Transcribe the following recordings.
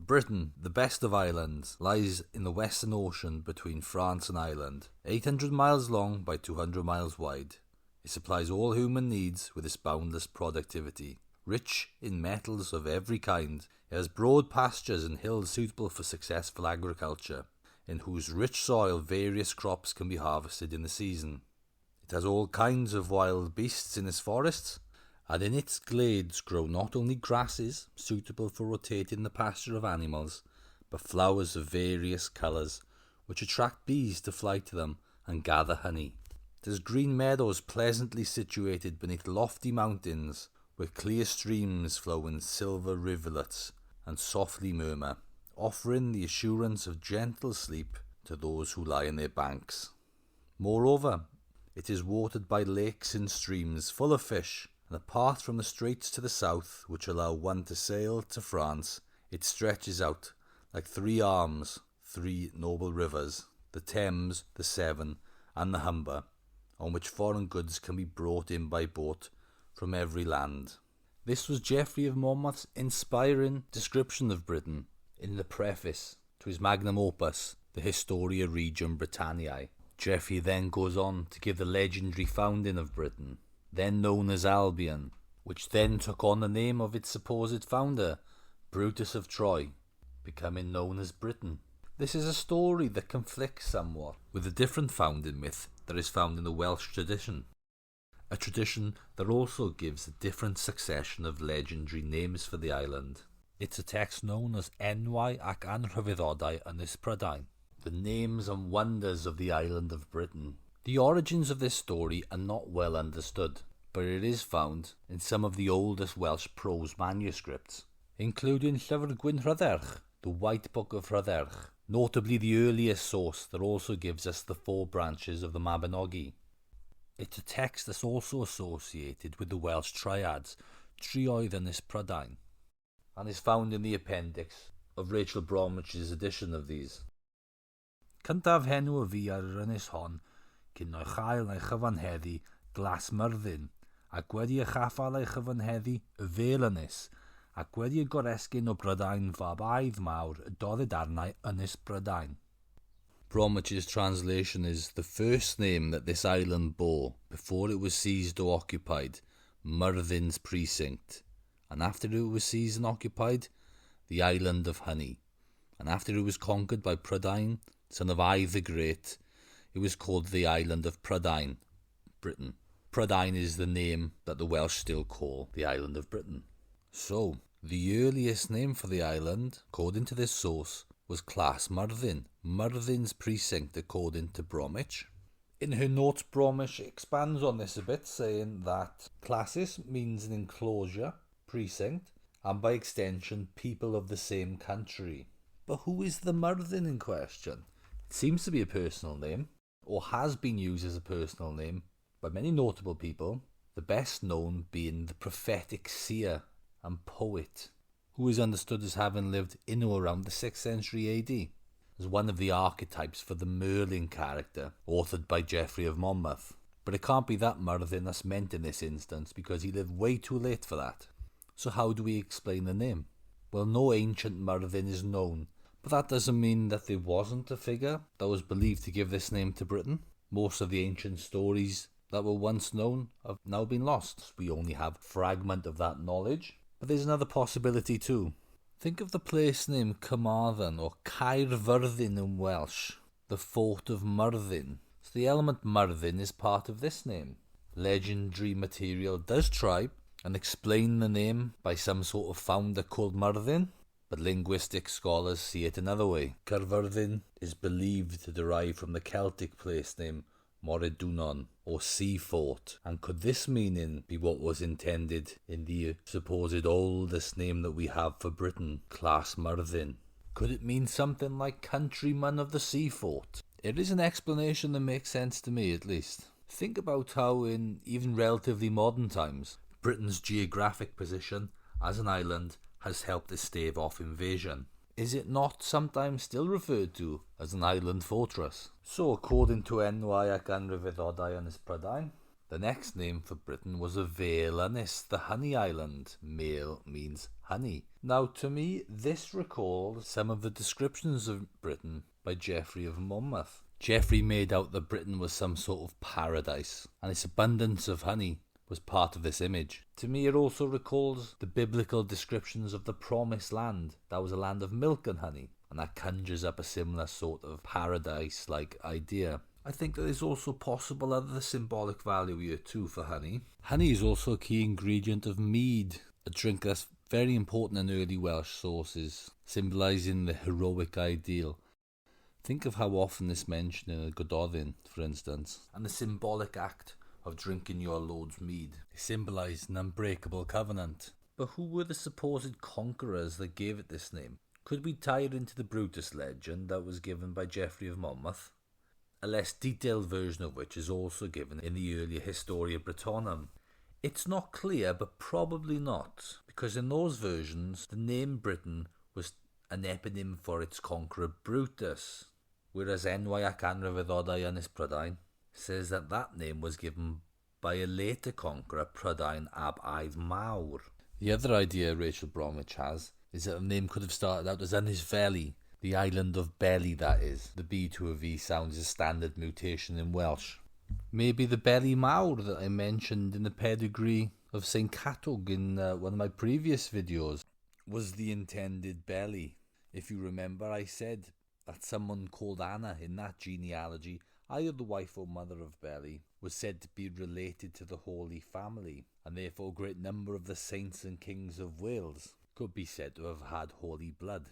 Britain, the best of islands, lies in the Western Ocean between France and Ireland, 800 miles long by 200 miles wide. It supplies all human needs with its boundless productivity. Rich in metals of every kind, it has broad pastures and hills suitable for successful agriculture, in whose rich soil various crops can be harvested in the season. It has all kinds of wild beasts in its forests, and in its glades grow not only grasses suitable for rotating the pasture of animals, but flowers of various colours, which attract bees to fly to them and gather honey. It has green meadows pleasantly situated beneath lofty mountains, where clear streams flow in silver rivulets and softly murmur, offering the assurance of gentle sleep to those who lie in their banks. Moreover, it is watered by lakes and streams full of fish, and apart from the straits to the south, which allow one to sail to France, it stretches out like three arms, three noble rivers, the Thames, the Severn, and the Humber, on which foreign goods can be brought in by boat from every land. This was Geoffrey of Monmouth's inspiring description of Britain in the preface to his magnum opus, the Historia Regum Britanniae. Geoffrey then goes on to give the legendary founding of Britain, then known as Albion, which then took on the name of its supposed founder, Brutus of Troy, becoming known as Britain. This is a story that conflicts somewhat with the different founding myth that is found in the Welsh tradition, a tradition that also gives a different succession of legendary names for the island. It's a text known as Enwau ac Anrhyfeddodau Ynys Prydain, the names and wonders of the island of Britain. The origins of this story are not well understood, but it is found in some of the oldest Welsh prose manuscripts, including Llyfr Gwyn Rhydderch, the White Book of Rhydderch, notably the earliest source that also gives us the 4 branches of the Mabinogi. It's a text that's also associated with the Welsh triads Trioedd Ynys Prydain, and is found in the appendix of Rachel Bromwich's edition of these. Cyntaf henw y fi ar yr ynys hon, cyn o'i chael a'i chyfanheddu glas myrddin, ac wedi y chaffael a'i chyfanheddu y fel ynys, ac wedi y goresgyn o Brydain fab aidd mawr y dodded arnau Ynys Prydain. Bromwich's translation is the first name that this island bore before it was seized or occupied, Myrddin's precinct, and after it was seized and occupied, the island of honey, and after it was conquered by Prydain, son of Ai the Great, it was called the island of Prydain, Britain. Prydain is the name that the Welsh still call the island of Britain. So, the earliest name for the island, according to this source, was Clas Myrddin, Myrddin's precinct according to Bromwich. In her notes, Bromwich expands on this a bit, saying that classis means an enclosure, precinct, and by extension, people of the same country. But who is the Myrddin in question? It seems to be a personal name, or has been used as a personal name by many notable people, the best known being the prophetic seer and poet, who is understood as having lived in or around the 6th century AD, as one of the archetypes for the Merlin character, authored by Geoffrey of Monmouth. But it can't be that Myrddin that's meant in this instance, because he lived way too late for that. So how do we explain the name? Well, no ancient Myrddin is known, but that doesn't mean that there wasn't a figure that was believed to give this name to Britain. Most of the ancient stories that were once known have now been lost. We only have a fragment of that knowledge. But there's another possibility too. Think of the place name Carmarthen or Caerfyrddin in Welsh, the fort of Myrddin. So the element Myrddin is part of this name. Legendary material does try and explain the name by some sort of founder called Myrddin, but linguistic scholars see it another way. Caerfyrddin is believed to derive from the Celtic place name Moredunon, or sea fort, and could this meaning be what was intended in the supposed oldest name that we have for Britain, Clas Myrddin? Could it mean something like countryman of the sea fort? It is an explanation that makes sense to me, at least. Think about how in even relatively modern times, Britain's geographic position as an island has helped it stave off invasion. Is it not sometimes still referred to as an island fortress? So, according to Enwau ac Anrhyfeddodau Ynys Prydain, The next name for Britain was a Vale Ynys, the honey island. Male means honey. Now, to me, this recalls some of the descriptions of Britain by Geoffrey of Monmouth. Geoffrey made out that Britain was some sort of paradise, and its abundance of honey was part of this image. To me, it also recalls the biblical descriptions of the Promised Land. That was a land of milk and honey, and that conjures up a similar sort of paradise-like idea. I think that there's also possible other symbolic value here too for honey. Honey is also a key ingredient of mead, a drink that's very important in early Welsh sources, symbolising the heroic ideal. Think of how often it's mentioned in a Gododdin, for instance, and the symbolic act of drinking your lord's mead. It symbolised an unbreakable covenant. But who were the supposed conquerors that gave it this name? Could we tie it into the Brutus legend that was given by Geoffrey of Monmouth? A less detailed version of which is also given in the earlier Historia Brittonum. It's not clear, but probably not, because in those versions the name Britain was an eponym for its conqueror Brutus, whereas Enwau ac Anrhyfeddodau Ynys Prydain says that that name was given by a later conqueror, Prydain ab Aedd Mawr. The other idea Rachel Bromwich has is that the name could have started out as Anrhyfeddodau, the island of belly, that is. The B to a V sound is a standard mutation in Welsh. Maybe the Belly Mawr that I mentioned in the pedigree of St. Catog in one of my previous videos was the intended belly. If you remember, I said that someone called Anna in that genealogy, either the wife or mother of Belly, was said to be related to the Holy Family, and therefore a great number of the saints and kings of Wales could be said to have had holy blood.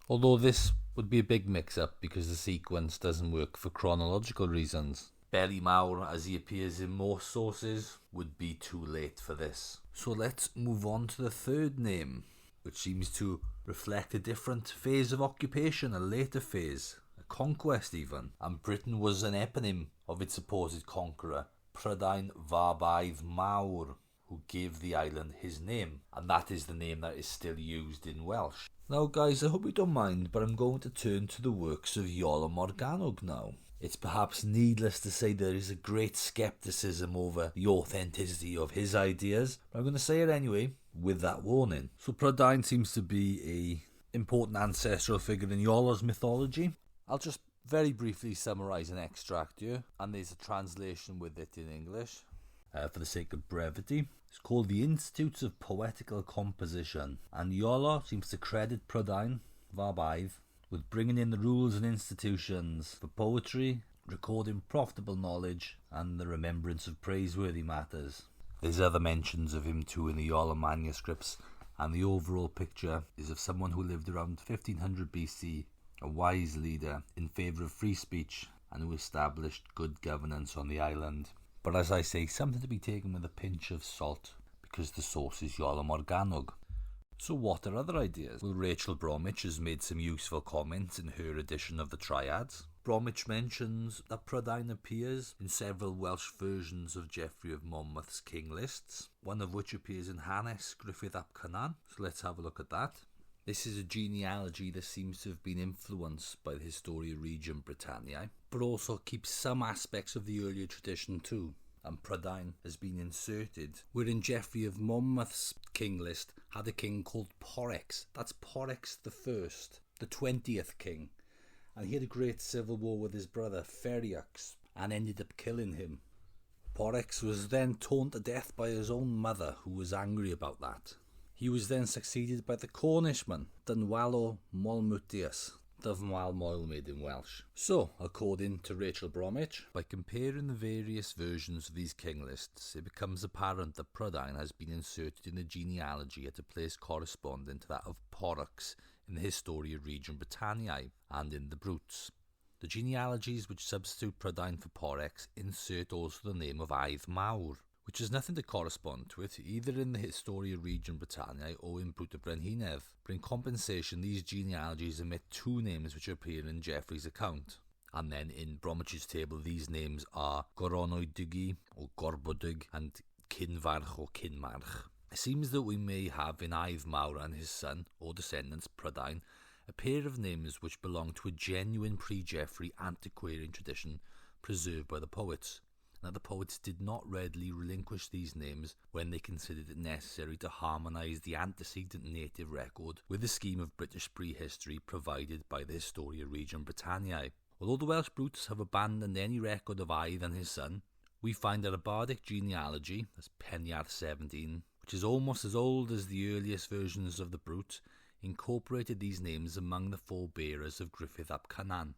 Although this would be a big mix-up because the sequence doesn't work for chronological reasons. Belly Mawr, as he appears in most sources, would be too late for this. So let's move on to the third name, which seems to reflect a different phase of occupation, a later phase, a conquest even. And Britain was an eponym of its supposed conqueror, Prydain fab Aedd Mawr, who gave the island his name, and that is the name that is still used in Welsh. Now guys, I hope you don't mind, but I'm going to turn to the works of Iolo Morgannwg now. It's perhaps needless to say there is a great scepticism over the authenticity of his ideas, but I'm going to say it anyway, with that warning. So Prydain seems to be an important ancestral figure in Iolo's mythology. I'll just very briefly summarise an extract here, and there's a translation with it in English, for the sake of brevity. It's called The Institutes of Poetical Composition, and Iolo seems to credit Prydain fab Aedd with bringing in the rules and institutions for poetry, recording profitable knowledge, and the remembrance of praiseworthy matters. There's other mentions of him too in the Iolo manuscripts, and the overall picture is of someone who lived around 1500 BC, a wise leader in favour of free speech, and who established good governance on the island. But as I say, something to be taken with a pinch of salt, because the source is Iolo Morgannwg. So what are other ideas? Well, Rachel Bromwich has made some useful comments in her edition of the Triads. Bromwich mentions that Prydain appears in several Welsh versions of Geoffrey of Monmouth's king lists, one of which appears in Hanes Griffith ap Cynan. So let's have a look at that. This is a genealogy that seems to have been influenced by the Historia Regum Britanniae, but also keeps some aspects of the earlier tradition too. And Prydain has been inserted, wherein Geoffrey of Monmouth's king list had a king called Porrex. That's Porrex the First, the 20th king, and he had a great civil war with his brother Ferriux and ended up killing him. Porrex was then torn to death by his own mother, who was angry about that. He was then succeeded by the Cornishman, Dynwalw Molmutius, Dyfnwal Moelmyd in Welsh. So, according to Rachel Bromwich, by comparing the various versions of these king lists, it becomes apparent that Prydain has been inserted in the genealogy at a place corresponding to that of Porrex in the Historia Regum Britanniae and in the Brutes. The genealogies which substitute Prydain for Porrex insert also the name of Aedd Mawr, which has nothing to correspond to it, either in the Historia Regum Britanniae or in Brut y Brenhinedd. But in compensation, these genealogies omit two names which appear in Geoffrey's account. And then in Bromwich's table, these names are Goronoedygi or Gorbodyg and Cynfarch or Cynmarch. It seems that we may have in Aedd Mawr and his son, or descendants, Prydain, a pair of names which belong to a genuine pre-Geoffrey antiquarian tradition preserved by the poets, that the poets did not readily relinquish these names when they considered it necessary to harmonise the antecedent native record with the scheme of British prehistory provided by the Historia Regum Britanniae. Although the Welsh brutes have abandoned any record of Aidd and his son, we find that a bardic genealogy, that's Peniarth 17, which is almost as old as the earliest versions of the brute, incorporated these names among the forebearers of Gruffydd ap Cynan.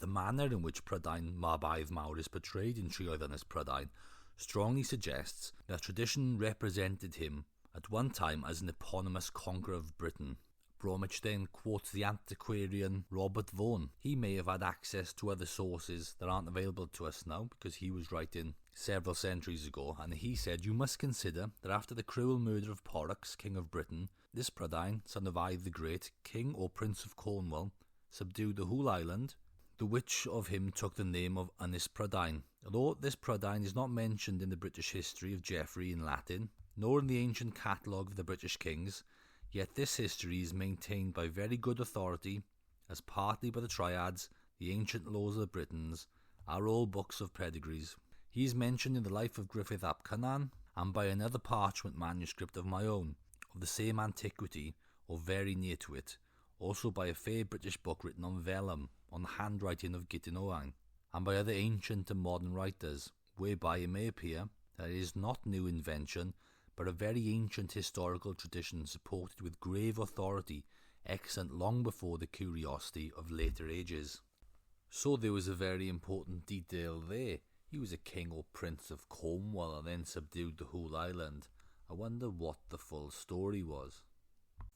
The manner in which Prydain mab Aidd Mawr is portrayed in Trioedd Ynys Prydain strongly suggests that tradition represented him at one time as an eponymous conqueror of Britain. Bromwich then quotes the antiquarian Robert Vaughan. He may have had access to other sources that aren't available to us now because he was writing several centuries ago, and he said, "You must consider that after the cruel murder of Porrex, king of Britain, this Prydain, son of Aidd the Great, king or prince of Cornwall, subdued the whole island, the which of him took the name of Ynys Prydain. Although this Prydain is not mentioned in the British history of Geoffrey in Latin, nor in the ancient catalogue of the British kings, yet this history is maintained by very good authority, as partly by the triads, the ancient laws of the Britons, our old books of pedigrees. He is mentioned in the life of Gruffydd ap Cynan, and by another parchment manuscript of my own, of the same antiquity, or very near to it, also by a fair British book written on vellum, on the handwriting of Gytyn Owain, and by other ancient and modern writers, whereby it may appear that it is not new invention, but a very ancient historical tradition supported with grave authority, extant long before the curiosity of later ages." So there was a very important detail there. He was a king or prince of Cornwall and then subdued the whole island. I wonder what the full story was.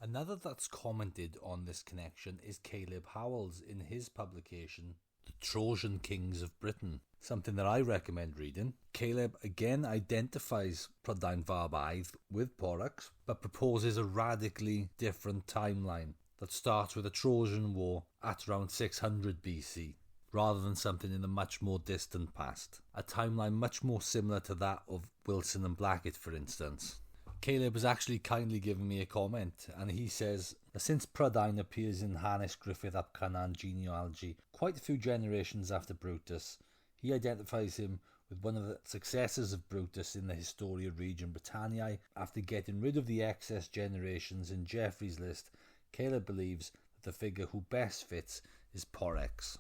Another that's commented on this connection is Caleb Howells in his publication, The Trojan Kings of Britain, something that I recommend reading. Caleb again identifies Prydain fab Aidd with Porrex, but proposes a radically different timeline that starts with the Trojan War at around 600 BC, rather than something in the much more distant past. A timeline much more similar to that of Wilson and Blackett, for instance. Caleb has actually kindly given me a comment, and he says, since Prydain appears in Hanes Gruffydd ap Cynan genealogy quite a few generations after Brutus, he identifies him with one of the successors of Brutus in the Historia Regum Britanniae. After getting rid of the excess generations in Geoffrey's list, Caleb believes that the figure who best fits is Porrex.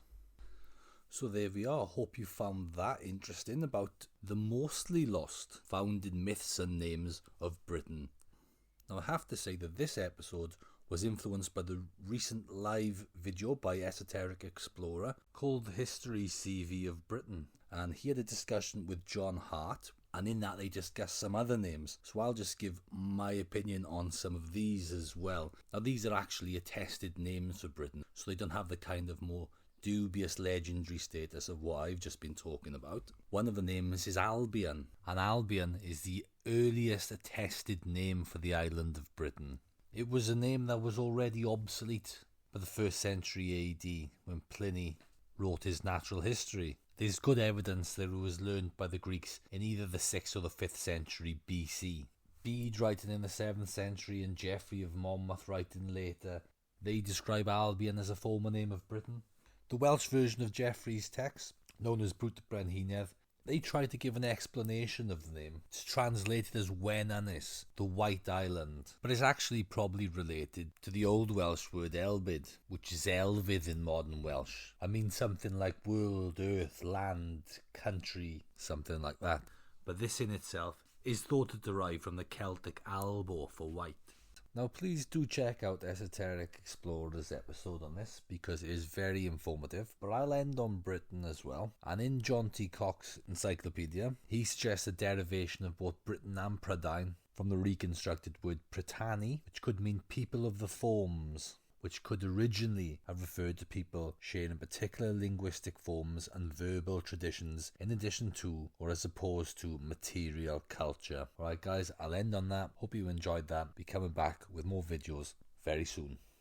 So there we are. Hope you found that interesting about the mostly lost found in myths and names of Britain. Now I have to say that this episode was influenced by the recent live video by Esoteric Explorer called The History CV of Britain, and he had a discussion with John Hart, and in that they discussed some other names. So I'll just give my opinion on some of these as well. Now these are actually attested names for Britain, so they don't have the kind of more dubious legendary status of what I've just been talking about. One of the names is Albion, and Albion is the earliest attested name for the island of Britain. It was a name that was already obsolete by the 1st century AD when Pliny wrote his natural history. There's good evidence that it was learned by the Greeks in either the 6th or the 5th century BC. Bede writing in the 7th century and Geoffrey of Monmouth writing later, they describe Albion as a former name of Britain. The Welsh version of Geoffrey's text, known as Brut Brenhinedd, they try to give an explanation of the name. It's translated as Wen Ynys, the White Island, but it's actually probably related to the Old Welsh word Elbyd, which is Elfydd in modern Welsh. I mean something like world, earth, land, country, something like that. But this in itself is thought to derive from the Celtic albo for white. Now please do check out Esoteric Explorer's episode on this because it is very informative, but I'll end on Britain as well. And in John T. Cox's encyclopedia, he suggests a derivation of both Britain and Prydain from the reconstructed word Prytani, which could mean people of the forms, which could originally have referred to people sharing particular linguistic forms and verbal traditions in addition to or as opposed to material culture. Alright guys, I'll end on that. Hope you enjoyed that. Be coming back with more videos very soon.